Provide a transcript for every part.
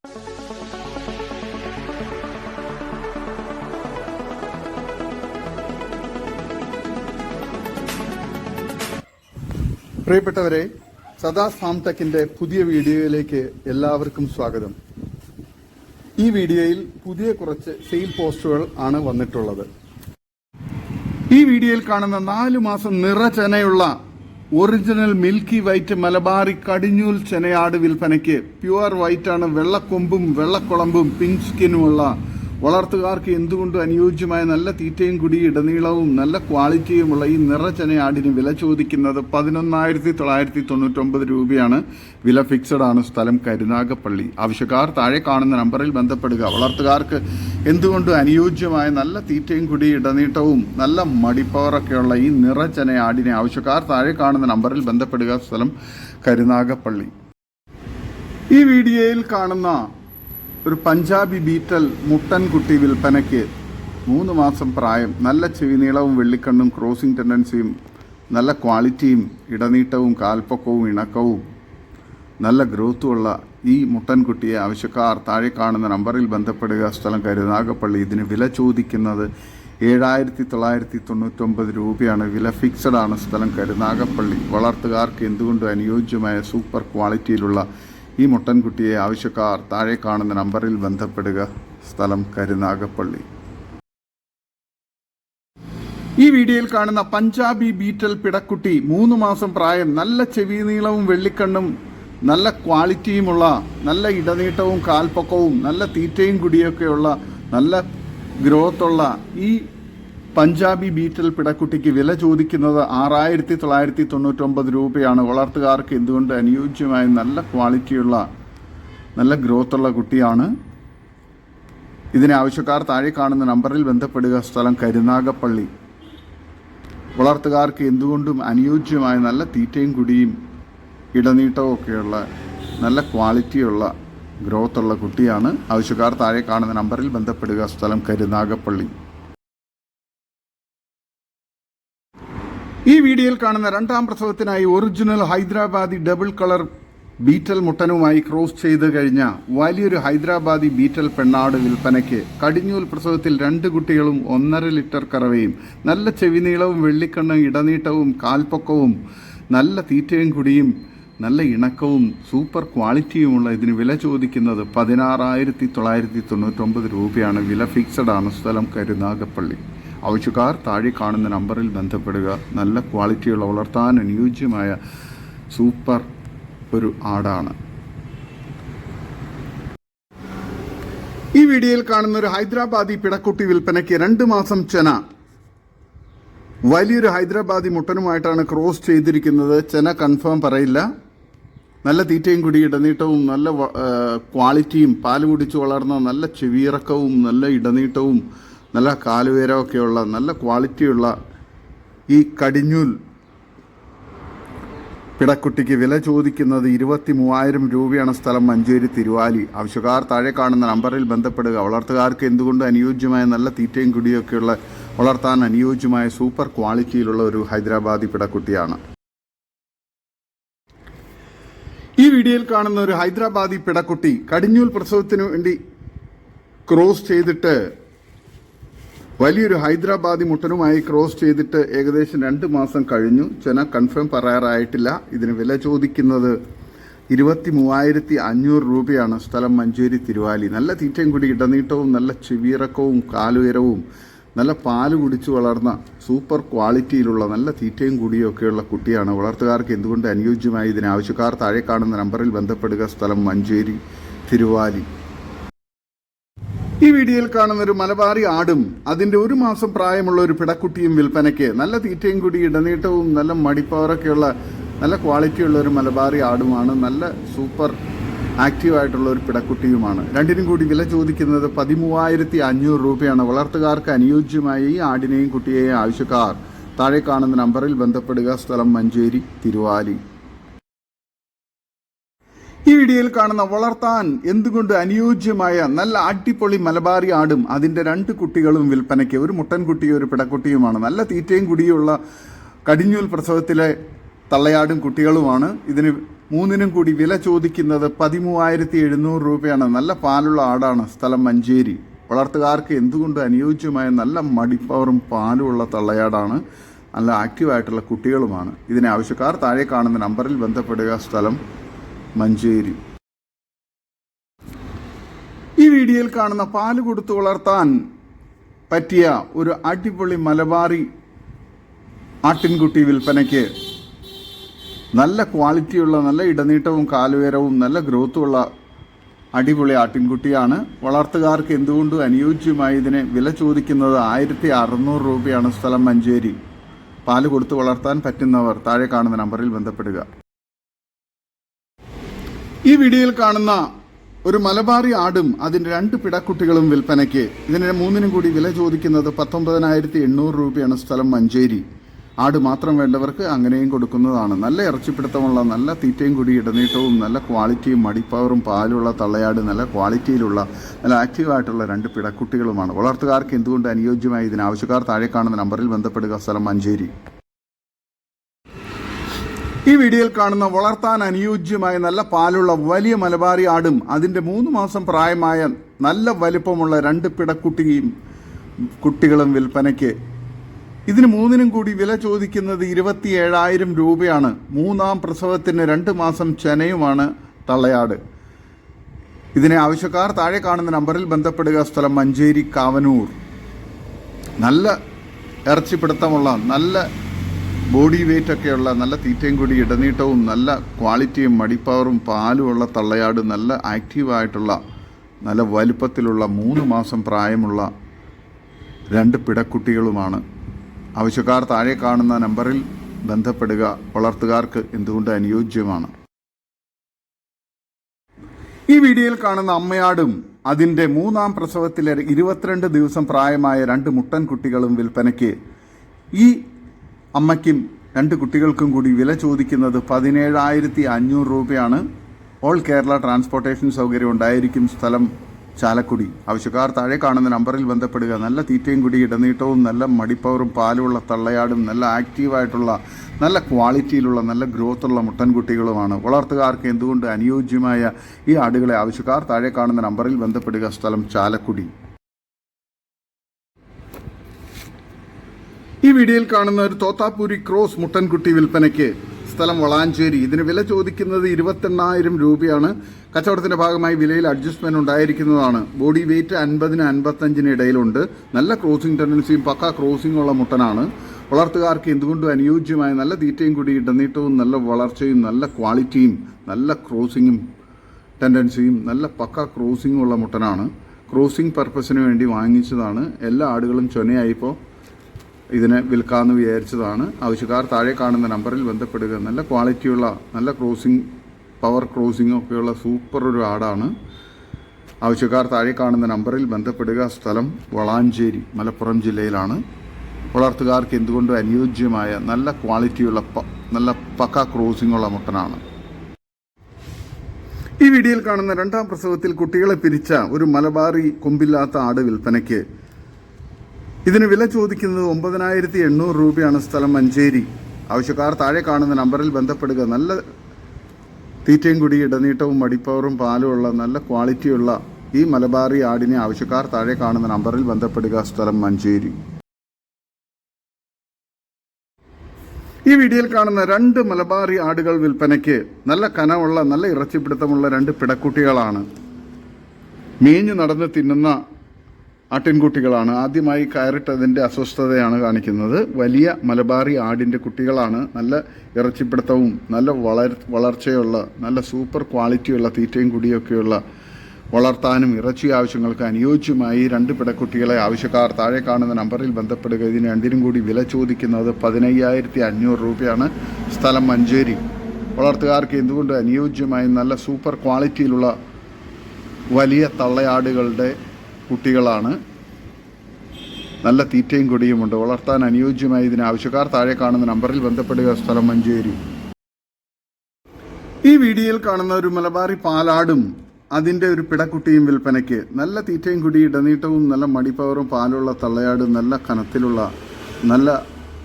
പ്രിയപ്പെട്ടവരെ, സദാസ് ഫാം ടെക്കിന്റെ പുതിയ വീഡിയോയിലേക്ക് എല്ലാവർക്കും സ്വാഗതം. ഈ വീഡിയോയിൽ പുതിയ കുറച്ച് സെയിൽ പോസ്റ്റുകൾ ആണ് വന്നിട്ടുള്ളത്. ഈ വീഡിയോയിൽ കാണുന്ന 4 മാസം നിറചെനയുള്ള ഒറിജിനൽ മിൽക്കി വൈറ്റ് മലബാറി കടിഞ്ഞൂൽ ചെനയാട് വിൽപ്പനയ്ക്ക്. പ്യുവർ വൈറ്റ് ആണ്, വെള്ളക്കൊമ്പും വെള്ളക്കുളമ്പും പിങ്ക് സ്കിനുമുള്ള വളർത്തുകാർക്ക് എന്തുകൊണ്ടും അനുയോജ്യമായ നല്ല തീറ്റയും കുടി ഇടനീളവും നല്ല ക്വാളിറ്റിയുമുള്ള ഈ നിറചെനയാടിന് വില ചോദിക്കുന്നത് 11,999 രൂപയാണ്. വില ഫിക്സഡ് ആണ്. സ്ഥലം കരുനാഗപ്പള്ളി. ആവശ്യക്കാർ താഴെ കാണുന്ന നമ്പറിൽ ബന്ധപ്പെടുക. വളർത്തുകാർക്ക് എന്തുകൊണ്ടും അനുയോജ്യമായ നല്ല തീറ്റയും കുടി ഇടനീട്ടവും നല്ല മടിപ്പവറൊക്കെയുള്ള ഈ നിറചെനയാടിനെ ആവശ്യക്കാർ താഴെ കാണുന്ന നമ്പറിൽ ബന്ധപ്പെടുക. സ്ഥലം കരുനാഗപ്പള്ളി. ഈ വീഡിയോയിൽ കാണുന്ന ഒരു പഞ്ചാബി ബീറ്റൽ മുട്ടൻകുട്ടി വിൽപ്പനയ്ക്ക്. 3 മാസം പ്രായം, നല്ല ചെവിനീളവും വെള്ളിക്കണ്ണും ക്രോസിംഗ് ടെൻഡൻസിയും നല്ല ക്വാളിറ്റിയും ഇടനീട്ടവും കാൽപ്പൊക്കവും ഇണക്കവും നല്ല ഗ്രോത്തുമുള്ള ഈ മുട്ടൻകുട്ടിയെ ആവശ്യക്കാർ താഴെ കാണുന്ന നമ്പറിൽ ബന്ധപ്പെടുക. സ്ഥലം കരുനാഗപ്പള്ളി. ഇതിന് വില ചോദിക്കുന്നത് 7,999 രൂപയാണ്. വില ഫിക്സഡ് ആണ്. സ്ഥലം കരുനാഗപ്പള്ളി. വളർത്തുകാർക്ക് എന്തുകൊണ്ടും അനുയോജ്യമായ സൂപ്പർ ക്വാളിറ്റിയിലുള്ള ഈ മുട്ടൻകുട്ടിയെ ആവശ്യക്കാർ താഴെ കാണുന്ന നമ്പറിൽ ബന്ധപ്പെടുക. സ്ഥലം കരുനാഗപ്പള്ളി. ഈ വീഡിയോയിൽ കാണുന്ന പഞ്ചാബി ബീറ്റൽ പിടക്കുട്ടി, 3 മാസം പ്രായം, നല്ല ചെവി നീളവും വെള്ളിക്കണ്ണും നല്ല ക്വാളിറ്റിയുമുള്ള നല്ല ഇടനീട്ടവും കാൽപ്പൊക്കവും നല്ല തീറ്റയും കുടിയൊക്കെയുള്ള നല്ല ഗ്രോത്തുള്ള ഈ പഞ്ചാബി ബീറ്റൽ പിടക്കുട്ടിക്ക് വില ചോദിക്കുന്നത് 6,999 രൂപയാണ്. വളർത്തുകാർക്ക് എന്തുകൊണ്ട് അനുയോജ്യമായ നല്ല ക്വാളിറ്റിയുള്ള നല്ല ഗ്രോത്തുള്ള കുട്ടിയാണ്. ഇതിനെ ആവശ്യക്കാർ താഴെ കാണുന്ന നമ്പറിൽ ബന്ധപ്പെടുക. സ്ഥലം കരുനാഗപ്പള്ളി. വളർത്തുകാർക്ക് എന്തുകൊണ്ടും അനുയോജ്യമായ നല്ല തീറ്റയും കുടിയും ഇടനീട്ടവും ഒക്കെയുള്ള നല്ല ക്വാളിറ്റിയുള്ള ഗ്രോത്തുള്ള കുട്ടിയാണ്. ആവശ്യക്കാർ താഴെ കാണുന്ന നമ്പറിൽ ബന്ധപ്പെടുക. സ്ഥലം കരുനാഗപ്പള്ളി. ഈ വീഡിയോയിൽ കാണുന്ന 2ാം പ്രസവത്തിനായി original Hyderabadi double colour Beetal മുട്ടനുമായി ക്രോസ് ചെയ്ത് കഴിഞ്ഞ വലിയൊരു ഹൈദരാബാദി ബീറ്റൽ പെണ്ണാട് വിൽപ്പനയ്ക്ക്. കടിഞ്ഞൂൽ പ്രസവത്തിൽ 2 കുട്ടികളും 1.5 ലിറ്റർ കറവയും നല്ല ചെവിനീളവും വെള്ളിക്കണ്ണും ഇടനീട്ടവും കാൽപ്പൊക്കവും നല്ല തീറ്റയും കുടിയും നല്ല ഇണക്കവും സൂപ്പർ ക്വാളിറ്റിയുമുള്ള ഇതിന് വില ചോദിക്കുന്നത് 16,999 രൂപയാണ്. വില ഫിക്സഡ് ആണ്. സ്ഥലം കരുനാഗപ്പള്ളി. ആവശ്യക്കാർ താഴെ കാണുന്ന നമ്പറിൽ ബന്ധപ്പെടുക. നല്ല ക്വാളിറ്റിയുള്ള വളർത്താൻ അനുയോജ്യമായ സൂപ്പർ ഒരു ആടാണ്. ഈ വീഡിയോയിൽ കാണുന്ന ഒരു ഹൈദരാബാദി പിടക്കുട്ടി വിൽപ്പനയ്ക്ക്. 2 മാസം ചെന, വലിയൊരു ഹൈദരാബാദി മുട്ടനുമായിട്ടാണ് ക്രോസ് ചെയ്തിരിക്കുന്നത്. ചെന കൺഫേം പറയില്ല. നല്ല തീറ്റയും കുടി ഇടനീട്ടവും നല്ല ക്വാളിറ്റിയും പാല് കുടിച്ച് വളർന്ന നല്ല ചെവിയിറക്കവും നല്ല ഇടനീട്ടവും നല്ല കാലുവേരമൊക്കെയുള്ള നല്ല ക്വാളിറ്റിയുള്ള ഈ കടിഞ്ഞൂൽ പിടക്കുട്ടിക്ക് വില ചോദിക്കുന്നത് 23,000 രൂപയാണ്. സ്ഥലം മഞ്ചേരി തിരുവാലി. ആവശ്യക്കാർ താഴെ കാണുന്ന നമ്പറിൽ ബന്ധപ്പെടുക. വളർത്തുകാർക്ക് എന്തുകൊണ്ട് അനുയോജ്യമായ നല്ല തീറ്റയും കുടിയൊക്കെയുള്ള വളർത്താൻ അനുയോജ്യമായ സൂപ്പർ ക്വാളിറ്റിയിലുള്ള ഒരു ഹൈദരാബാദി പിടക്കുട്ടിയാണ്. ഈ വീഡിയോയിൽ കാണുന്ന ഒരു ഹൈദരാബാദി പിടക്കുട്ടി കടിഞ്ഞൂൽ പ്രസവത്തിനു വേണ്ടി ക്രോസ് ചെയ്തിട്ട് വലിയൊരു ഹൈദരാബാദി മുട്ടനുമായി ക്രോസ് ചെയ്തിട്ട് ഏകദേശം 2 മാസം കഴിഞ്ഞു. ചെന കൺഫേം പറയാറായിട്ടില്ല. ഇതിന് വില ചോദിക്കുന്നത് 23,500 രൂപയാണ്. സ്ഥലം മഞ്ചേരി തിരുവാലി. നല്ല തീറ്റയും കൂടി ഇടനീട്ടവും നല്ല ചെവിയിറക്കവും കാലുയരവും നല്ല പാല് കുടിച്ചു വളർന്ന സൂപ്പർ ക്വാളിറ്റിയിലുള്ള നല്ല തീറ്റയും കൂടിയൊക്കെയുള്ള കുട്ടിയാണ്. വളർത്തുകാർക്ക് എന്തുകൊണ്ട് അനുയോജ്യമായി ഇതിന് ആവശ്യക്കാർ താഴെ കാണുന്ന നമ്പറിൽ ബന്ധപ്പെടുക. സ്ഥലം മഞ്ചേരി തിരുവാലി. ഈ വീഡിയോയിൽ കാണുന്ന ഒരു മലബാറി ആടും അതിൻ്റെ 1 മാസം പ്രായമുള്ള ഒരു പിടക്കുട്ടിയും വിൽപ്പനയ്ക്ക്. നല്ല തീറ്റയും കൂടി ഇടനീട്ടവും നല്ല മടിപ്പവറൊക്കെയുള്ള നല്ല ക്വാളിറ്റിയുള്ള ഒരു മലബാറി ആടുമാണ്. നല്ല സൂപ്പർ ആക്റ്റീവായിട്ടുള്ള ഒരു പിടക്കുട്ടിയുമാണ്. രണ്ടിനും കൂടി വില ചോദിക്കുന്നത് 13,500 രൂപയാണ്. വളർത്തുകാർക്ക് അനുയോജ്യമായ ഈ ആടിനെയും കുട്ടിയെയും ആവശ്യക്കാർ താഴെ കാണുന്ന നമ്പറിൽ ബന്ധപ്പെടുക. സ്ഥലം മഞ്ചേരി തിരുവാലി. ഈ വീഡിയോയിൽ കാണുന്ന വളർത്താൻ എന്തുകൊണ്ട് അനുയോജ്യമായ നല്ല അടിപൊളി മലബാറി ആടും അതിൻ്റെ 2 കുട്ടികളും വിൽപ്പനയ്ക്ക്. ഒരു മുട്ടൻകുട്ടിയും ഒരു പിടക്കുട്ടിയുമാണ്. നല്ല തീറ്റയും കുടിയുള്ള കടിഞ്ഞൂൽ പ്രസവത്തിലെ തള്ളയാടും കുട്ടികളുമാണ്. ഇതിന് മൂന്നിനും കൂടി വില ചോദിക്കുന്നത് 13,700 രൂപയാണ്. നല്ല പാലുള്ള ആടാണ്. സ്ഥലം മഞ്ചേരി. വളർത്തുകാർക്ക് എന്തുകൊണ്ട് അനുയോജ്യമായ നല്ല മടിപ്പവറും പാലുമുള്ള തള്ളയാടാണ്. നല്ല ആക്റ്റീവായിട്ടുള്ള കുട്ടികളുമാണ്. ഇതിനെ ആവശ്യക്കാർ താഴെ കാണുന്ന നമ്പറിൽ ബന്ധപ്പെടുക. സ്ഥലം മഞ്ചേരി. ഈ വീഡിയോയിൽ കാണുന്ന പാല് കൊടുത്ത് വളർത്താൻ പറ്റിയ ഒരു അടിപൊളി മലബാറി ആട്ടിൻകുട്ടി വിൽപ്പനയ്ക്ക്. നല്ല ക്വാളിറ്റിയുള്ള, നല്ല ഇടനീട്ടവും കാലുയരവും നല്ല ഗ്രോത്തുമുള്ള അടിപൊളി ആട്ടിൻകുട്ടിയാണ്. വളർത്തുകാർക്ക് എന്തുകൊണ്ടും അനുയോജ്യമായി ഇതിനെ വില ചോദിക്കുന്നത് 1,600 രൂപയാണ്. സ്ഥലം മഞ്ചേരി. പാല് കൊടുത്ത് വളർത്താൻ പറ്റുന്നവർ താഴെ കാണുന്ന നമ്പറിൽ ബന്ധപ്പെടുക. ഈ വീഡിയോയിൽ കാണുന്ന ഒരു മലബാറി ആടും അതിൻ്റെ 2 പിടക്കുട്ടികളും വിൽപ്പനയ്ക്ക്. ഇതിന് മൂന്നിനും കൂടി വില ചോദിക്കുന്നത് 19,800 രൂപയാണ്. സ്ഥലം മഞ്ചേരി. ആട് മാത്രം വേണ്ടവർക്ക് അങ്ങനെയും കൊടുക്കുന്നതാണ്. നല്ല ഇറച്ചിപ്പിടുത്തമുള്ള, നല്ല തീറ്റയും കൂടി ഇടനീട്ടവും നല്ല ക്വാളിറ്റിയും മടിപ്പവറും പാലുള്ള തള്ളയാട്, നല്ല ക്വാളിറ്റിയിലുള്ള, നല്ല ആക്റ്റീവായിട്ടുള്ള 2 പിടക്കുട്ടികളുമാണ്. വളർത്തുകാർക്ക് എന്തുകൊണ്ട് അനുയോജ്യമായി ഇതിന് ആവശ്യക്കാർ താഴെ കാണുന്ന നമ്പറിൽ ബന്ധപ്പെടുക. സ്ഥലം മഞ്ചേരി. ഈ വീഡിയോയിൽ കാണുന്ന വളർത്താൻ അനുയോജ്യമായ നല്ല പാലുള്ള വലിയ മലബാറി ആടും അതിൻ്റെ 3 മാസം പ്രായമായ നല്ല വലിപ്പമുള്ള 2 കുട്ടികളും വിൽപ്പനയ്ക്ക്. ഇതിന് മൂന്നിനും കൂടി വില ചോദിക്കുന്നത് 27,000 രൂപയാണ്. 3ാം പ്രസവത്തിന് 2 മാസം ചെനയുമാണ് തള്ളയാട്. ഇതിനെ ആവശ്യക്കാർ താഴെ കാണുന്ന നമ്പറിൽ ബന്ധപ്പെടുക. സ്ഥലം മഞ്ചേരി കാവനൂർ. നല്ല ഇറച്ചിപ്പിടുത്തമുള്ള, നല്ല ബോഡി വെയ്റ്റൊക്കെയുള്ള, നല്ല തീറ്റയും കൂടി ഇടനീട്ടവും നല്ല ക്വാളിറ്റിയും മടിപ്പവറും പാലുമുള്ള തള്ളയാട്, നല്ല ആക്റ്റീവായിട്ടുള്ള, നല്ല വലുപ്പത്തിലുള്ള 3 മാസം പ്രായമുള്ള 2 പിടക്കുട്ടികളുമാണ്. ആവശ്യക്കാർ താഴെ കാണുന്ന നമ്പറിൽ ബന്ധപ്പെടുക. വളർത്തുകാർക്ക് എന്തുകൊണ്ട് അനുയോജ്യമാണ്. ഈ വീഡിയോയിൽ കാണുന്ന അമ്മയാടും അതിൻ്റെ 3ാം പ്രസവത്തിലെ 22 ദിവസം പ്രായമായ 2 മുട്ടൻ കുട്ടികളും വിൽപ്പനയ്ക്ക്. ഈ അമ്മയ്ക്കും 2 കുട്ടികൾക്കും കൂടി വില ചോദിക്കുന്നത് 17,500 രൂപയാണ്. ഓൾ കേരള ട്രാൻസ്പോർട്ടേഷൻ സൗകര്യം ഉണ്ടായിരിക്കും. സ്ഥലം ചാലക്കുടി. ആവശ്യക്കാർ താഴെ കാണുന്ന നമ്പറിൽ ബന്ധപ്പെടുക. നല്ല തീറ്റയും കൂടി ഇടനീട്ടവും നല്ല മടിപ്പവറും പാലുമുള്ള തള്ളയാടും നല്ല ആക്റ്റീവായിട്ടുള്ള, നല്ല ക്വാളിറ്റിയിലുള്ള, നല്ല ഗ്രോത്തുള്ള മുട്ടൻകുട്ടികളുമാണ്. വളർത്തുകാർക്ക് എന്തുകൊണ്ട് അനുയോജ്യമായ ഈ ആടുകളെ ആവശ്യക്കാർ താഴെ കാണുന്ന നമ്പറിൽ ബന്ധപ്പെടുക. സ്ഥലം ചാലക്കുടി. ഈ വീഡിയോയിൽ കാണുന്ന ഒരു തോത്താപ്പൂരി ക്രോസ് മുട്ടൻകുട്ടി വിൽപ്പനയ്ക്ക്. സ്ഥലം വളാഞ്ചേരി. ഇതിന് വില ചോദിക്കുന്നത് 28,000 രൂപയാണ്. കച്ചവടത്തിൻ്റെ ഭാഗമായി വിലയിൽ അഡ്ജസ്റ്റ്മെൻറ്റ് ഉണ്ടായിരിക്കുന്നതാണ്. ബോഡി വെയ്റ്റ് 50-55 ഇടയിലുണ്ട്. നല്ല ക്രോസിംഗ് ടെൻഡൻസിയും പക്ക ക്രോസിംഗ് ഉള്ള മുട്ടനാണ്. വളർത്തുകാർക്ക് എന്തുകൊണ്ടും അനുയോജ്യമായ നല്ല തീറ്റയും കൂടി ഇടനീട്ടവും നല്ല വളർച്ചയും നല്ല ക്വാളിറ്റിയും നല്ല ക്രോസിങ്ങും ടെൻഡൻസിയും നല്ല പക്ക ക്രോസിംഗ് ഉള്ള മുട്ടനാണ്. ക്രോസിംഗ് പർപ്പസിന് വേണ്ടി വാങ്ങിച്ചതാണ്. എല്ലാ ആടുകളും ചൊനയായിപ്പോൾ ഇതിനെ വിൽക്കാമെന്ന് വിചാരിച്ചതാണ്. ആവശ്യക്കാർ താഴെ കാണുന്ന നമ്പറിൽ ബന്ധപ്പെടുക. നല്ല ക്വാളിറ്റിയുള്ള, നല്ല ക്രോസിംഗ്, പവർ ക്രോസിംഗ് ഒക്കെയുള്ള സൂപ്പർ ഒരു ആടാണ്. ആവശ്യക്കാർ താഴെ കാണുന്ന നമ്പറിൽ ബന്ധപ്പെടുക. സ്ഥലം വളാഞ്ചേരി, മലപ്പുറം ജില്ലയിലാണ്. വളർത്തുകാർക്ക് എന്തുകൊണ്ടും അനുയോജ്യമായ നല്ല ക്വാളിറ്റിയുള്ള, നല്ല പക്ക ക്രോസിംഗ് ഉള്ള മുട്ടനാണ്. ഈ വീഡിയോയിൽ കാണുന്ന 2ാം പ്രസവത്തിൽ കുട്ടികളെ പിരിച്ച ഒരു മലബാറി കൊമ്പില്ലാത്ത ആട് വിൽപ്പനയ്ക്ക്. ഇതിന് വില ചോദിക്കുന്നത് 9,800 രൂപയാണ്. സ്ഥലം മഞ്ചേരി. ആവശ്യക്കാർ താഴെ കാണുന്ന നമ്പറിൽ ബന്ധപ്പെടുക. നല്ല തീറ്റയും കൂടി ഇടനീട്ടവും മടിപ്പവറും പാലുമുള്ള നല്ല ക്വാളിറ്റിയുള്ള ഈ മലബാറി ആടിനെ ആവശ്യക്കാർ താഴെ കാണുന്ന നമ്പറിൽ ബന്ധപ്പെടുക. സ്ഥലം മഞ്ചേരി. ഈ വീഡിയോയിൽ കാണുന്ന 2 മലബാറി ആടുകൾ വിൽപ്പനയ്ക്ക്. നല്ല കനമുള്ള, നല്ല ഇറച്ചിപ്പിടുത്തമുള്ള 2 പിടക്കുട്ടികളാണ്. മേഞ്ഞു നടന്ന് തിന്നുന്ന ആട്ടിൻകുട്ടികളാണ്. ആദ്യമായി കയറിട്ടതിൻ്റെ അസ്വസ്ഥതയാണ് കാണിക്കുന്നത്. വലിയ മലബാറി ആടിൻ്റെ കുട്ടികളാണ്. നല്ല ഇറച്ചിപ്പിടുത്തവും നല്ല വളർച്ചയുള്ള, നല്ല സൂപ്പർ ക്വാളിറ്റിയുള്ള തീറ്റയും കൂടിയൊക്കെയുള്ള, വളർത്താനും ഇറച്ചി ആവശ്യങ്ങൾക്ക് അനുയോജ്യമായി 2 പിടക്കുട്ടികളെ ആവശ്യക്കാർ താഴെ കാണുന്ന നമ്പറിൽ ബന്ധപ്പെടുക. ഇതിന് 2നും കൂടി വില ചോദിക്കുന്നത് 15,500 രൂപയാണ്. സ്ഥലം മഞ്ചേരി. വളർത്തുകാർക്ക് എന്തുകൊണ്ട് അനുയോജ്യമായി നല്ല സൂപ്പർ ക്വാളിറ്റിയിലുള്ള വലിയ തള്ളയാടുകളുടെ കുട്ടികളാണ്. നല്ല തീറ്റയും കൊടിയുമുണ്ട്. വളർത്താൻ അനുയോജ്യമായി ഇതിന് ആവശ്യക്കാർ താഴെ കാണുന്ന നമ്പറിൽ ബന്ധപ്പെടുക. സ്ഥലം മഞ്ചേരി. ഈ വീഡിയോയിൽ കാണുന്ന ഒരു മലബാറി പാലാടും അതിൻ്റെ ഒരു പിടക്കുട്ടിയും വിൽപ്പനയ്ക്ക്. നല്ല തീറ്റയും കുടി ഇടനീട്ടവും നല്ല മടിപ്പവറും പാലുള്ള തള്ളയാടും നല്ല കനത്തിലുള്ള നല്ല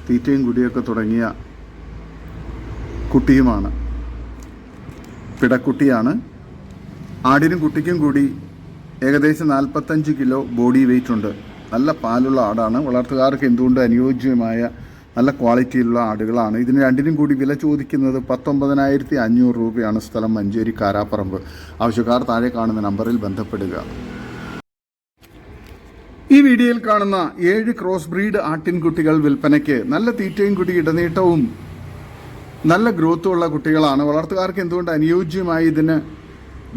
തീറ്റയും കുടിയൊക്കെ തുടങ്ങിയ കുട്ടിയുമാണ്. പിടക്കുട്ടിയാണ്. ആടിനും കുട്ടിക്കും കൂടി ഏകദേശം 45 കിലോ ബോഡി വെയിറ്റ് ഉണ്ട്. നല്ല പാലുള്ള ആടാണ്. വളർത്തുകാർക്ക് എന്തുകൊണ്ട് അനുയോജ്യമായ നല്ല ക്വാളിറ്റിയിലുള്ള ആടുകളാണ്. ഇതിന് രണ്ടിനും കൂടി വില ചോദിക്കുന്നത് 19,500 രൂപയാണ്. സ്ഥലം മഞ്ചേരി കാരാപ്പറമ്പ്. ആവശ്യക്കാർ താഴെ കാണുന്ന നമ്പറിൽ ബന്ധപ്പെടുക. ഈ വീഡിയോയിൽ കാണുന്ന 7 ക്രോസ് ബ്രീഡ് ആട്ടിൻകുട്ടികൾ വിൽപ്പനയ്ക്ക്. നല്ല തീറ്റയും കൂടി ഇടനീട്ടവും നല്ല ഗ്രോത്തും ഉള്ള കുട്ടികളാണ്. വളർത്തുകാർക്ക് എന്തുകൊണ്ട് അനുയോജ്യമായി ഇതിന്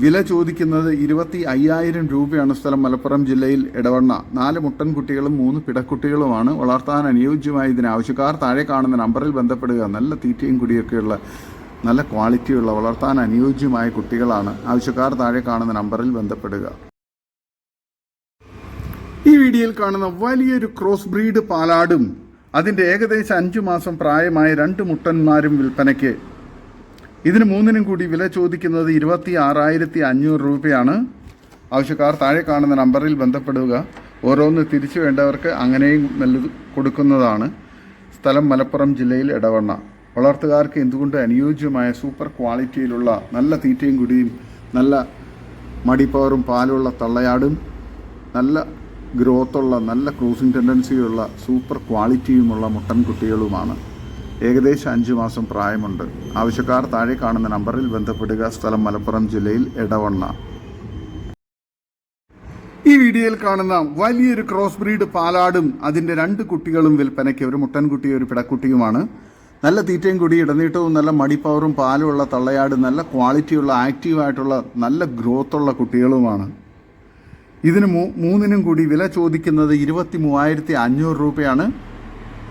വില ചോദിക്കുന്നത് 25,000 രൂപയാണ്. സ്ഥലം മലപ്പുറം ജില്ലയിൽ എടവണ്ണ. 4 മുട്ടൻകുട്ടികളും 3 പിടക്കുട്ടികളുമാണ്. വളർത്താൻ അനുയോജ്യമായി ഇതിന് ആവശ്യക്കാർ താഴെ കാണുന്ന നമ്പറിൽ ബന്ധപ്പെടുക. നല്ല തീറ്റയും കുടിയൊക്കെയുള്ള നല്ല ക്വാളിറ്റിയുള്ള വളർത്താൻ അനുയോജ്യമായ കുട്ടികളാണ്. ആവശ്യക്കാർ താഴെ കാണുന്ന നമ്പറിൽ ബന്ധപ്പെടുക. ഈ വീഡിയോയിൽ കാണുന്ന വലിയൊരു ക്രോസ് ബ്രീഡ് പാലാടും അതിൻ്റെ ഏകദേശം 5 മാസം പ്രായമായ 2 മുട്ടന്മാരും വിൽപ്പനയ്ക്ക്. ഇതിന് 3നും കൂടി വില ചോദിക്കുന്നത് 26,500 രൂപയാണ്. ആവശ്യക്കാർ താഴെ കാണുന്ന നമ്പറിൽ ബന്ധപ്പെടുക. ഓരോന്ന് തിരിച്ചു വേണ്ടവർക്ക് അങ്ങനെയും നല്ലത് കൊടുക്കുന്നതാണ്. സ്ഥലം മലപ്പുറം ജില്ലയിൽ എടവണ്ണ. വളർത്തുകാർക്ക് എന്തുകൊണ്ട് അനുയോജ്യമായ സൂപ്പർ ക്വാളിറ്റിയിലുള്ള നല്ല തീറ്റയും കുടിയും നല്ല മടിപ്പവറും പാലുള്ള തള്ളയാടും നല്ല ഗ്രോത്തുള്ള നല്ല ക്രൂസിംഗ് ടെൻഡൻസിയുള്ള സൂപ്പർ ക്വാളിറ്റിയുമുള്ള മുട്ടൻകുട്ടികളുമാണ്. ഏകദേശം 5 മാസം പ്രായമുണ്ട്. ആവശ്യക്കാർ താഴെ കാണുന്ന നമ്പറിൽ ബന്ധപ്പെടുക. സ്ഥലം മലപ്പുറം ജില്ലയിൽ എടവണ്ണ. ഈ വീഡിയോയിൽ കാണുന്ന വലിയൊരു ക്രോസ് ബ്രീഡ് പാലാടും അതിൻ്റെ 2 കുട്ടികളും വിൽപ്പനയ്ക്ക്. ഒരു മുട്ടൻകുട്ടിയും ഒരു പിടക്കുട്ടിയുമാണ്. നല്ല തീറ്റയും കൂടി ഇടനീട്ടവും നല്ല മടിപ്പവറും പാലുമുള്ള തള്ളയാട് നല്ല ക്വാളിറ്റിയുള്ള ആക്റ്റീവായിട്ടുള്ള നല്ല ഗ്രോത്തുള്ള കുട്ടികളുമാണ്. ഇതിന് 3നും കൂടി വില ചോദിക്കുന്നത് 23,500 രൂപയാണ്.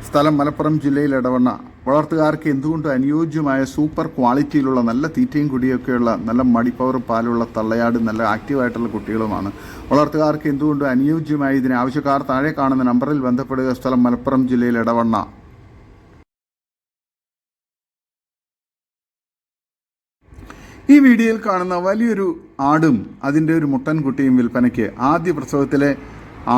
സ്ഥലം മലപ്പുറം ജില്ലയിൽ എടവണ്ണ. വളർത്തുകാർക്ക് എന്തുകൊണ്ട് അനുയോജ്യമായ സൂപ്പർ ക്വാളിറ്റിയിലുള്ള നല്ല തീറ്റയും കുടിയൊക്കെയുള്ള നല്ല മടിപ്പവറും പാലുള്ള തള്ളയാട് നല്ല ആക്റ്റീവായിട്ടുള്ള കുട്ടികളുമാണ്. വളർത്തുകാർക്ക് എന്തുകൊണ്ട് അനുയോജ്യമായ ഇതിന് ആവശ്യക്കാർ താഴെ കാണുന്ന നമ്പറിൽ ബന്ധപ്പെടുക. സ്ഥലം മലപ്പുറം ജില്ലയിൽ എടവണ്ണ. ഈ വീഡിയോയിൽ കാണുന്ന വലിയൊരു ആടും അതിൻ്റെ ഒരു മുട്ടൻകുട്ടിയും വിൽപ്പനയ്ക്ക്. ആദ്യ പ്രസവത്തിലെ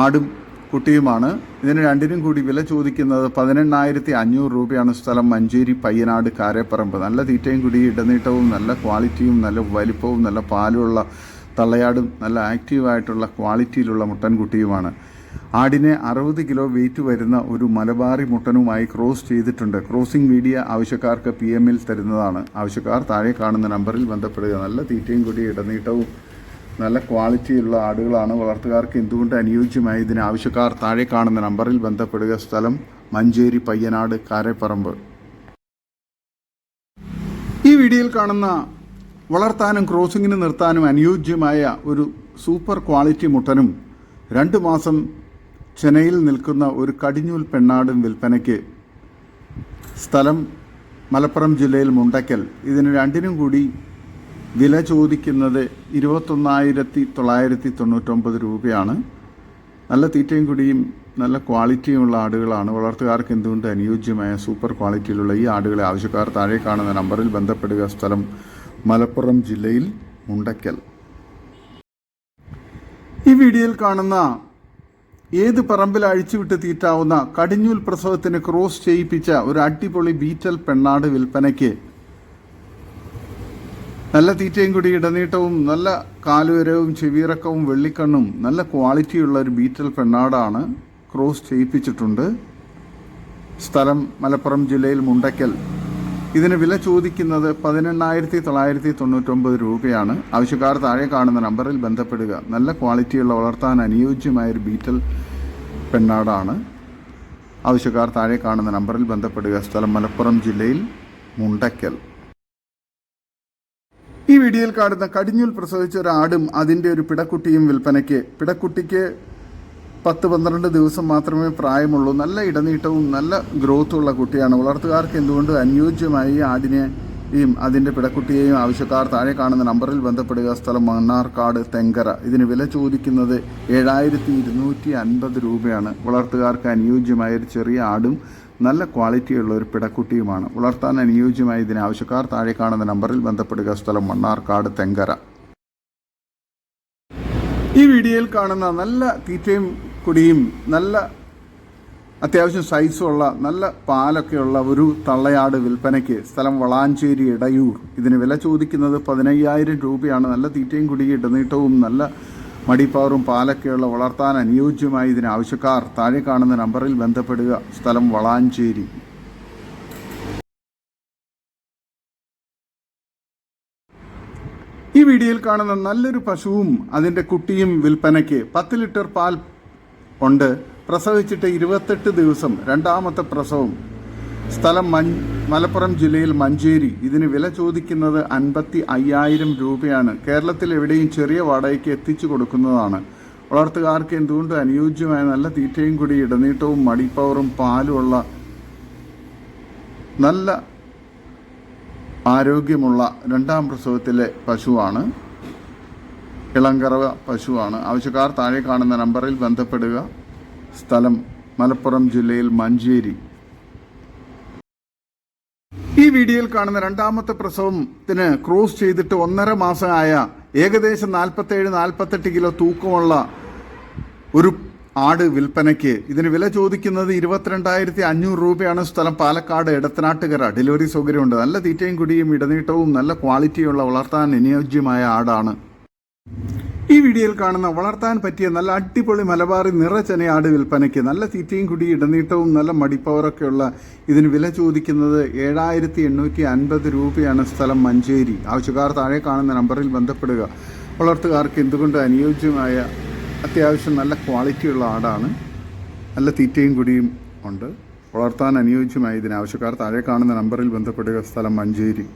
ആടും കുട്ടിയുമാണ്. ഇതിന് 2നും കൂടി വില ചോദിക്കുന്നത് 18,500 രൂപയാണ്. സ്ഥലം മഞ്ചേരി പയ്യനാട് കാരേപ്പറമ്പ്. നല്ല തീറ്റയും കുടി ഇടനീട്ടവും നല്ല ക്വാളിറ്റിയും നല്ല വലിപ്പവും നല്ല പാലുമുള്ള തള്ളയാടും നല്ല ആക്റ്റീവായിട്ടുള്ള ക്വാളിറ്റിയിലുള്ള മുട്ടൻകുട്ടിയുമാണ്. ആടിനെ 60 കിലോ വെയിറ്റ് വരുന്ന ഒരു മലബാറി മുട്ടനുമായി ക്രോസ് ചെയ്തിട്ടുണ്ട്. ക്രോസിംഗ് വീഡിയോ ആവശ്യക്കാർക്ക് PM-ൽ തരുന്നതാണ്. ആവശ്യക്കാർ താഴെ കാണുന്ന നമ്പറിൽ ബന്ധപ്പെടുക. നല്ല തീറ്റയും കൂടി ഇടനീട്ടവും നല്ല ക്വാളിറ്റിയുള്ള ആടുകളാണ്. വളർത്തുകാർക്ക് എന്തുകൊണ്ട് അനുയോജ്യമായി ഇതിന് ആവശ്യക്കാർ താഴെ കാണുന്ന നമ്പറിൽ ബന്ധപ്പെടുക. സ്ഥലം മഞ്ചേരി പയ്യനാട് കാരേപ്പറമ്പ്. ഈ വീഡിയോയിൽ കാണുന്ന വളർത്താനും ക്രോസിങ്ങിന് നിർത്താനും അനുയോജ്യമായ ഒരു സൂപ്പർ ക്വാളിറ്റി മുട്ടനും 2 മാസം ചെനയിൽ നിൽക്കുന്ന ഒരു കടിഞ്ഞൂൽ പെണ്ണാടും വിൽപ്പനയ്ക്ക്. സ്ഥലം മലപ്പുറം ജില്ലയിൽ മുണ്ടക്കൽ. ഇതിന് 2നും കൂടി വില ചോദിക്കുന്നത് 21,999 രൂപയാണ്. നല്ല തീറ്റയും കുടിയും നല്ല ക്വാളിറ്റിയുമുള്ള ആടുകളാണ്. വളർത്തുകാർക്ക് എന്തുകൊണ്ട് അനുയോജ്യമായ സൂപ്പർ ക്വാളിറ്റിയിലുള്ള ഈ ആടുകളെ ആവശ്യക്കാർ താഴെ കാണുന്ന നമ്പറിൽ ബന്ധപ്പെടുക. സ്ഥലം മലപ്പുറം ജില്ലയിൽ മുണ്ടക്കൽ. ഈ വീഡിയോയിൽ കാണുന്ന ഏത് പറമ്പിൽ അഴിച്ചുവിട്ട് തീറ്റാവുന്ന കടിഞ്ഞൂൽ പ്രസവത്തിന് ക്രോസ് ചെയ്യിപ്പിച്ച ഒരു അടിപൊളി ബീറ്റൽ പെണ്ണാട് വിൽപ്പനയ്ക്ക്. നല്ല തീറ്റയും കൂടി ഇടനീട്ടവും നല്ല കാലുയരവും ചെവിയിറക്കവും വെള്ളിക്കണ്ണും നല്ല ക്വാളിറ്റിയുള്ള ഒരു ബീറ്റൽ പെണ്ണാടാണ്. ക്രോസ് ചെയ്യിപ്പിച്ചിട്ടുണ്ട്. സ്ഥലം മലപ്പുറം ജില്ലയിൽ മുണ്ടക്കൽ. ഇതിന് വില ചോദിക്കുന്നത് 18,999 രൂപയാണ്. ആവശ്യക്കാർ താഴെ കാണുന്ന നമ്പറിൽ ബന്ധപ്പെടുക. നല്ല ക്വാളിറ്റിയുള്ള വളർത്താൻ അനുയോജ്യമായൊരു ബീറ്റൽ പെണ്ണാടാണ്. ആവശ്യക്കാർ താഴെ കാണുന്ന നമ്പറിൽ ബന്ധപ്പെടുക. സ്ഥലം മലപ്പുറം ജില്ലയിൽ മുണ്ടക്കൽ. ഈ വീഡിയോയിൽ കാണുന്ന കടിഞ്ഞൂൽ പ്രസവിച്ച ഒരു ആടും അതിൻ്റെ ഒരു പിടക്കുട്ടിയും വിൽപ്പനയ്ക്ക്. പിടക്കുട്ടിക്ക് 10-12 ദിവസം മാത്രമേ പ്രായമുള്ളൂ. നല്ല ഇടനീട്ടവും നല്ല ഗ്രോത്തുള്ള കുട്ടിയാണ്. വളർത്തുകാർക്ക് എന്തുകൊണ്ട് അനുയോജ്യമായി ആടിനെയും അതിൻ്റെ പിടക്കുട്ടിയെയും ആവശ്യക്കാർ താഴെ കാണുന്ന നമ്പറിൽ ബന്ധപ്പെടുക. സ്ഥലം മണ്ണാർക്കാട് തെങ്കര. ഇതിന് വില ചോദിക്കുന്നത് 7,250 രൂപയാണ്. വളർത്തുകാർക്ക് അനുയോജ്യമായ ഒരു ചെറിയ ആടും നല്ല ക്വാളിറ്റിയുള്ള ഒരു പിടക്കുട്ടിയുമാണ്. വളർത്താൻ അനുയോജ്യമായ ഇതിന് ആവശ്യക്കാർ താഴെ കാണുന്ന നമ്പറിൽ ബന്ധപ്പെടുക. സ്ഥലം മണ്ണാർക്കാട് തെങ്കര. ഈ വീഡിയോയിൽ കാണുന്ന നല്ല തീറ്റയും കുടിയും നല്ല അത്യാവശ്യം സൈസുള്ള നല്ല പാലൊക്കെയുള്ള ഒരു തള്ളയാട് വിൽപ്പനയ്ക്ക്. സ്ഥലം വളാഞ്ചേരി ഇടയൂർ. ഇതിന് വില ചോദിക്കുന്നത് 15,000 രൂപയാണ്. നല്ല തീറ്റയും കുടിയും ഇടനീട്ടവും നല്ല മടിപ്പവറും പാലൊക്കെയുള്ള വളർത്താൻ അനുയോജ്യമായി ഇതിന് ആവശ്യക്കാർ താഴെ കാണുന്ന നമ്പറിൽ ബന്ധപ്പെടുക. സ്ഥലം വളാഞ്ചേരി. ഈ വീഡിയോയിൽ കാണുന്ന നല്ലൊരു പശുവും അതിൻ്റെ കുട്ടിയും വിൽപ്പനയ്ക്ക്. 10 ലിറ്റർ പാൽ ഉണ്ട്. പ്രസവിച്ചിട്ട് 28 ദിവസം. രണ്ടാമത്തെ പ്രസവം. സ്ഥലം മലപ്പുറം ജില്ലയിൽ മഞ്ചേരി. ഇതിന് വില ചോദിക്കുന്നത് 55,000 രൂപയാണ്. കേരളത്തിൽ എവിടെയും ചെറിയ വാടകയ്ക്ക് എത്തിച്ചു കൊടുക്കുന്നതാണ്. വളർത്തുകാർക്ക് എന്തുകൊണ്ടും അനുയോജ്യമായ നല്ല തീറ്റയും കൂടി ഇടനീട്ടവും മടിപ്പവറും പാലുമുള്ള നല്ല ആരോഗ്യമുള്ള രണ്ടാം പ്രസവത്തിലെ പശുവാണ്. ഇളങ്കറവ പശുവാണ്. ആവശ്യക്കാർ താഴെ കാണുന്ന നമ്പറിൽ ബന്ധപ്പെടുക. സ്ഥലം മലപ്പുറം ജില്ലയിൽ മഞ്ചേരി. ഈ വീഡിയോയിൽ കാണുന്ന രണ്ടാമത്തെ പ്രസവത്തിന് ക്രോസ് ചെയ്തിട്ട് 1.5 മാസമായ ഏകദേശം 47-48 കിലോ തൂക്കമുള്ള ഒരു ആട് വിൽപ്പനയ്ക്ക്. ഇതിന് വില ചോദിക്കുന്നത് 22,500 രൂപയാണ്. സ്ഥലം പാലക്കാട് എടത്തനാട്ടുകര. ഡെലിവറി സൗകര്യമുണ്ട്. നല്ല തീറ്റയും കുടിയും ഇടനീട്ടവും നല്ല ക്വാളിറ്റിയുള്ള വളർത്താൻ അനുയോജ്യമായ ആടാണ്. ഈ വീഡിയോയിൽ കാണുന്ന വളർത്താൻ പറ്റിയ നല്ല അടിപൊളി മലബാറി നിറച്ചെനയാട് വിൽപ്പനയ്ക്ക്. നല്ല തീറ്റയും കുടിയും ഇടനീട്ടവും നല്ല മടിപ്പവറൊക്കെയുള്ള ഇതിന് വില ചോദിക്കുന്നത് 7,850 രൂപയാണ്. സ്ഥലം മഞ്ചേരി. ആവശ്യക്കാർ താഴെ കാണുന്ന നമ്പറിൽ ബന്ധപ്പെടുക. വളർത്തുകാർക്ക് എന്തുകൊണ്ട് അനുയോജ്യമായ അത്യാവശ്യം നല്ല ക്വാളിറ്റിയുള്ള ആടാണ്. നല്ല തീറ്റയും കുടിയും ഉണ്ട്. വളർത്താൻ അനുയോജ്യമായ ഇതിന് ആവശ്യക്കാർ താഴെ കാണുന്ന നമ്പറിൽ ബന്ധപ്പെടുക. സ്ഥലം മഞ്ചേരി.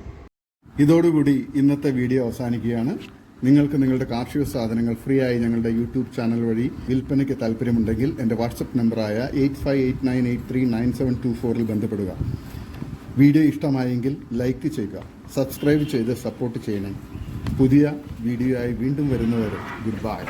ഇതോടുകൂടി ഇന്നത്തെ വീഡിയോ അവസാനിക്കുകയാണ്. നിങ്ങൾക്ക് നിങ്ങളുടെ കാർഷിക സാധനങ്ങൾ ഫ്രീ ആയി ഞങ്ങളുടെ യൂട്യൂബ് ചാനൽ വഴി വിൽപ്പനയ്ക്ക് താല്പര്യമുണ്ടെങ്കിൽ എൻ്റെ വാട്സപ്പ് നമ്പറായ 8589839724 ബന്ധപ്പെടുക. വീഡിയോ ഇഷ്ടമായെങ്കിൽ ലൈക്ക് ചെയ്യുക, സബ്സ്ക്രൈബ് ചെയ്ത് സപ്പോർട്ട് ചെയ്യണം. പുതിയ വീഡിയോ ആയി വീണ്ടും വരുന്നവരെ ഗുഡ് ബൈ.